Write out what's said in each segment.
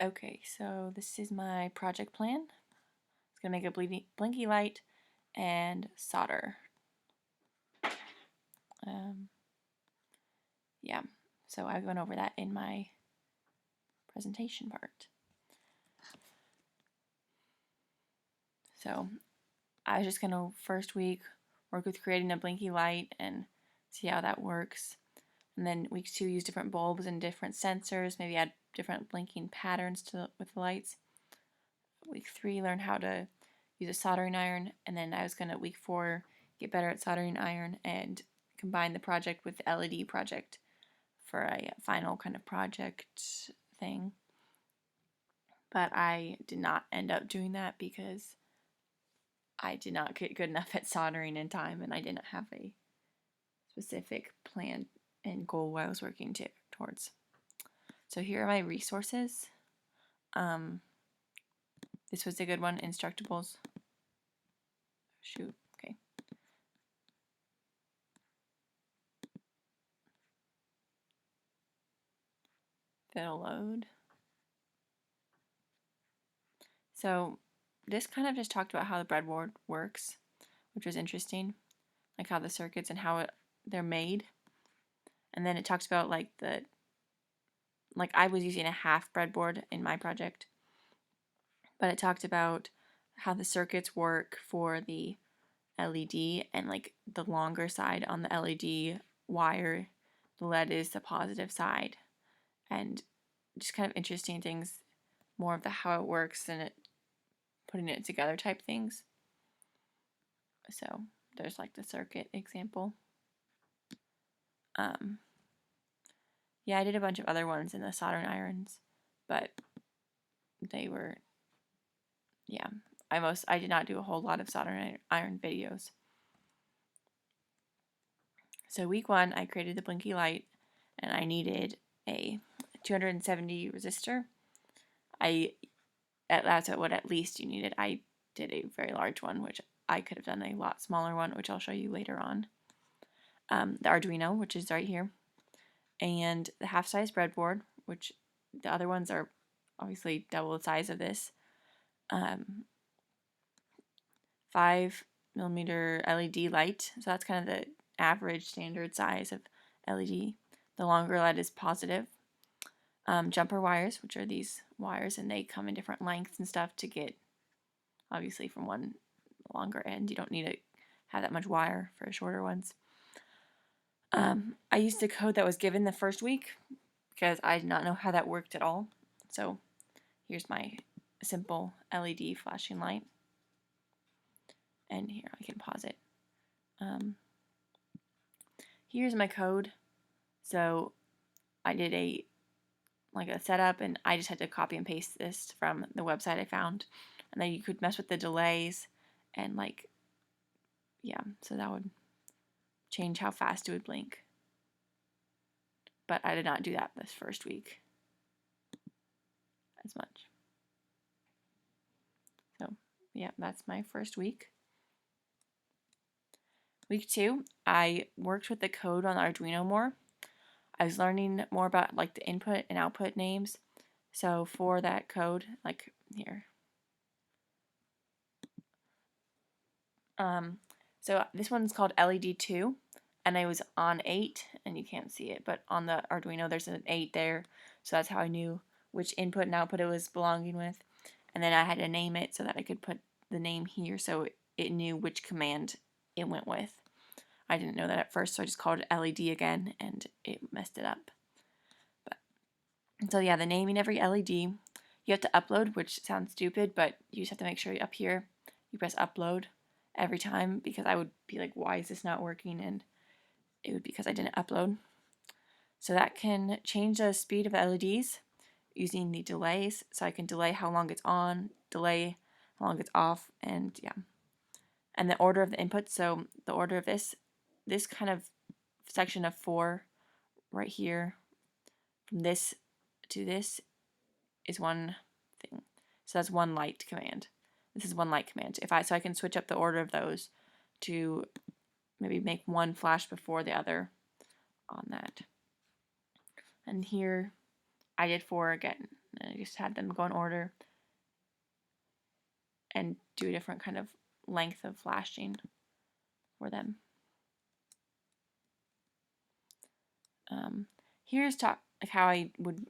Okay, so this is my project plan. It's gonna make a blinky light and solder. Yeah, so I went over that in my presentation part. So I was just gonna first week work with creating a blinky light and see how that works. And then week 2, use different bulbs and different sensors, maybe add different blinking patterns with the lights. Week 3, learn how to use a soldering iron. And then I was gonna week 4, get better at soldering iron and combine the project with the LED project for a final kind of project thing. But I did not end up doing that because I did not get good enough at soldering in time, and I didn't have a specific plan and goal I was working towards. So here are my resources. This was a good one, Instructables. Shoot, okay. It'll load. So this kind of just talked about how the breadboard works, which was interesting, like how the circuits and how they're made. And then it talks about like I was using a half breadboard in my project, but it talked about how the circuits work for the LED, and like the longer side on the LED wire, the lead is the positive side, and just kind of interesting things, more of the how it works and putting it together type things. So there's like the circuit example. Yeah, I did a bunch of other ones in the soldering irons, but they were, yeah, I did not do a whole lot of soldering iron videos. So week 1, I created the blinky light, and I needed a 270 resistor. That's what at least you needed. I did a very large one, which I could have done a lot smaller one, which I'll show you later on. The Arduino, which is right here, and the half-size breadboard, which the other ones are obviously double the size of this. 5mm LED light, so that's kind of the average standard size of LED. The longer LED is positive. Jumper wires, which are these wires, and they come in different lengths and stuff to get, obviously, from one longer end. You don't need to have that much wire for shorter ones. I used the code that was given the first week because I did not know how that worked at all. So here's my simple LED flashing light. And here, I can pause it. Here's my code. So I did a setup, and I just had to copy and paste this from the website I found. And then you could mess with the delays and yeah, so that would change how fast it would blink. But I did not do that this first week as much. So yeah, that's my first week. Week 2, I worked with the code on the Arduino more. I was learning more about like the input and output names. So for that code, like here. So this one's called LED2, and I was on 8, and you can't see it, but on the Arduino there's an 8 there, so that's how I knew which input and output it was belonging with. And then I had to name it so that I could put the name here so it knew which command it went with. I didn't know that at first, so I just called it LED again, and it messed it up. So yeah, the naming every LED, you have to upload, which sounds stupid, but you just have to make sure up here you press upload every time, because I would be like, why is this not working? And it would be because I didn't upload. So that can change the speed of the LEDs using the delays. So I can delay how long it's on, delay how long it's off, and yeah. And the order of the inputs, so the order of this kind of section of 4 right here, from this to this, is one thing. So that's one light command. This is one light command. So I can switch up the order of those to maybe make one flash before the other on that. And here I did 4 again. And I just had them go in order and do a different kind of length of flashing for them. Here's like how I would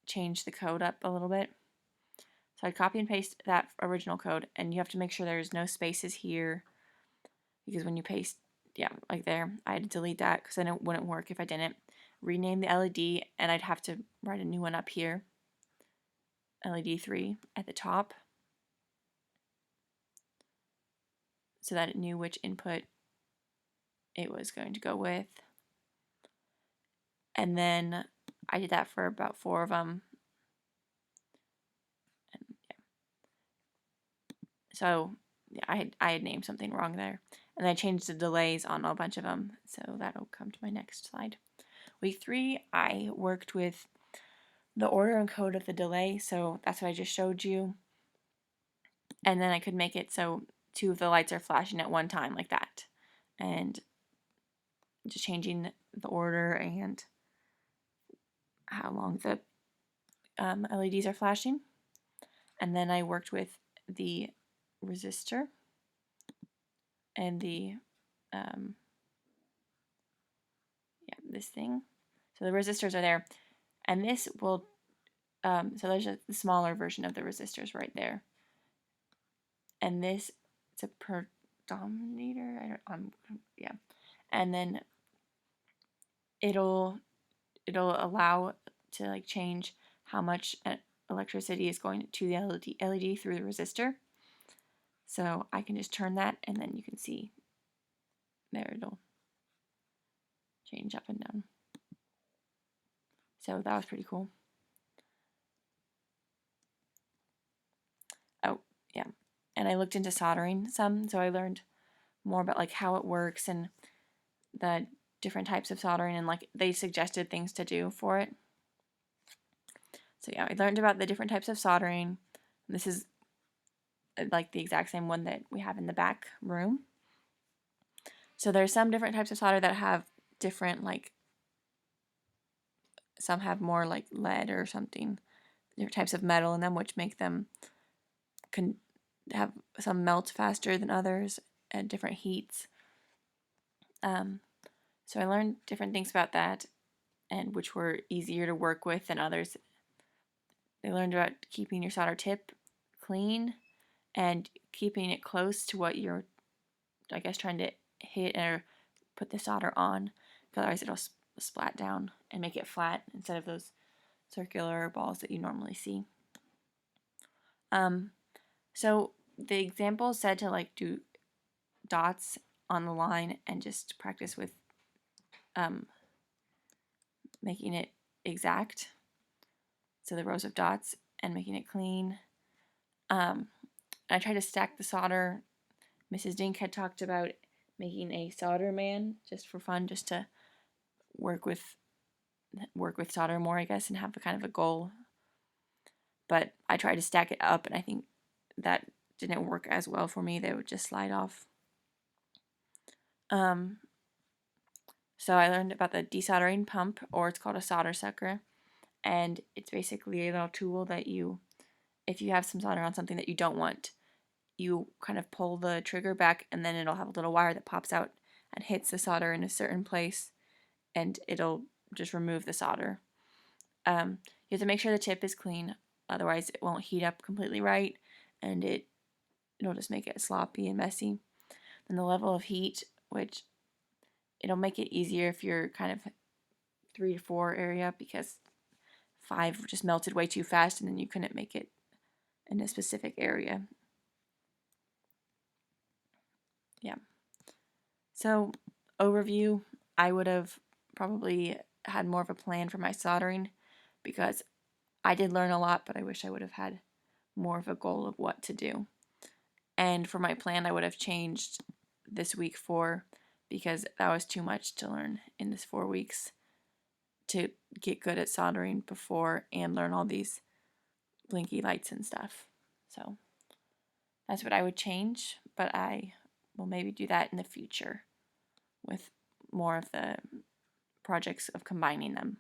change the code up a little bit. So I'd copy and paste that original code, and you have to make sure there's no spaces here, because when you paste, yeah, like there, I had to delete that because then it wouldn't work if I didn't. Rename the LED, and I'd have to write a new one up here, LED 3 at the top, so that it knew which input it was going to go with. And then I did that for about 4 of them. And yeah. So yeah, I had named something wrong there. And I changed the delays on a bunch of them. So that'll come to my next slide. Week 3, I worked with the order and code of the delay. So that's what I just showed you. And then I could make it so 2 of the lights are flashing at one time like that. And just changing the order and how long the LEDs are flashing. And then I worked with the resistor and the this thing. So the resistors are there, and this will so there's a smaller version of the resistors right there, and this, it's a predominator. Yeah, and then it'll allow to like change how much electricity is going to the LED through the resistor. So I can just turn that, and then you can see there it'll change up and down. So that was pretty cool. Oh, yeah. And I looked into soldering some, so I learned more about like how it works and the different types of soldering, and like they suggested things to do for it. So yeah, I learned about the different types of soldering. This is like the exact same one that we have in the back room. So there's some different types of solder that have different, like some have more like lead or something, different types of metal in them, which make them can have some melt faster than others at different heats. So I learned different things about that, and which were easier to work with than others. I learned about keeping your solder tip clean and keeping it close to what you're, I guess, trying to hit or put the solder on, because otherwise it'll splat down and make it flat instead of those circular balls that you normally see. So the example said to like do dots on the line and just practice with making it exact. So the rows of dots and making it clean. I tried to stack the solder. Mrs. Dink had talked about making a solder man just for fun, just to work with solder more, I guess, and have a kind of a goal. But I tried to stack it up, and I think that didn't work as well for me. They would just slide off. So I learned about the desoldering pump, or it's called a solder sucker, and it's basically a little tool that you, if you have some solder on something that you don't want, you kind of pull the trigger back, and then it'll have a little wire that pops out and hits the solder in a certain place, and it'll just remove the solder. You have to make sure the tip is clean, otherwise it won't heat up completely right, and it'll just make it sloppy and messy. Then the level of heat, which it'll make it easier if you're kind of 3 to 4 area, because 5 just melted way too fast and then you couldn't make it in a specific area. Yeah. So, overview, I would have probably had more of a plan for my soldering, because I did learn a lot, but I wish I would have had more of a goal of what to do. And for my plan, I would have changed this week 4, because that was too much to learn in this 4 weeks to get good at soldering before and learn all these blinky lights and stuff. So that's what I would change, but I will maybe do that in the future with more of the projects of combining them.